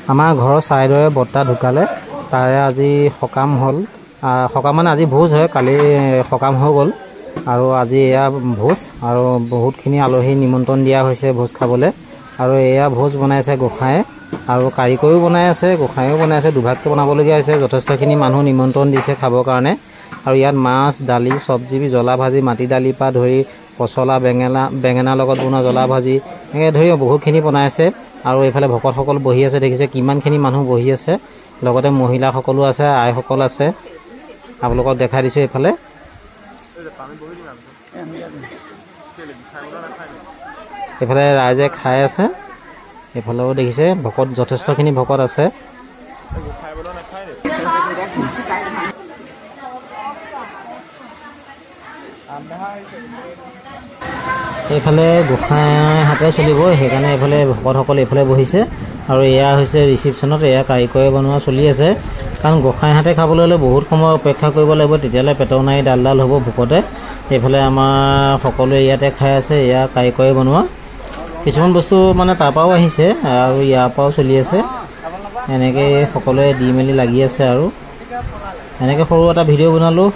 আমাৰ ঘৰৰ চাইডৰে বৰ্তা ঢুকালে তাৰে আজি সকাম হ'ল সকাম মানে আজি ভোজ হয় কালি সকাম হৈ গ'ল আৰু আজি এয়া ভোজ আৰু বহুতখিনি আলহী নিমন্ত্ৰণ দিয়া হৈছে ভোজ খাবলৈ আৰু এয়া ভোজ বনাইছে গোসাঁয়ে আৰু কাৰিকৰেও বনাই আছে গোসাঁয়েও বনাই আছে দুভাগকৈ বনাবলগীয়া হৈছে যথেষ্টখিনি মানুহ নিমন্ত্ৰণ দিছে খাবৰ কাৰণে আৰু ইয়াত মাছ দালি চব্জি জ্বলা ভাজি মাটি দালিৰ পৰা ধৰি পচলা বেঙেনা লগত বনোৱা জ্বলা ভাজি এনেকৈ ধৰি বহুতখিনি বনাই আছে আৰু এইফালে ভকতসকল বহি আছে দেখিছে কিমানখিনি মানুহ বহি আছে লগতে মহিলাসকলো আছে আইসকল আছে আপোনালোকক দেখাই দিছোঁ এইফালে এইফালে ৰাইজে খাই আছে এইফালেও দেখিছে ভকত যথেষ্টখিনি ভকত আছে এইফালে গোসাঁই হাতে চলিব সেইকাৰণে এইফালে ভকতসকল এইফালে বহিছে আৰু এয়া হৈছে ৰিচিপশ্যনত এয়া কাৰিকৰে বনোৱা চলি আছে কাৰণ গোসাঁই হাতে খাবলৈ হ'লে বহুত সময় অপেক্ষা কৰিব লাগিব তেতিয়ালৈ পেটৰ নাৰি ডাল হ'ব ভোকতে এইফালে আমাৰ সকলোৱে ইয়াতে খাই আছে এয়া কাৰিকৰে বনোৱা কিছুমান বস্তু মানে তাৰ পৰাও আহিছে আৰু ইয়াৰ পৰাও চলি আছে এনেকৈ সকলোৱে দি মেলি লাগি আছে আৰু এনেকৈ সৰু এটা ভিডিঅ' বনালোঁ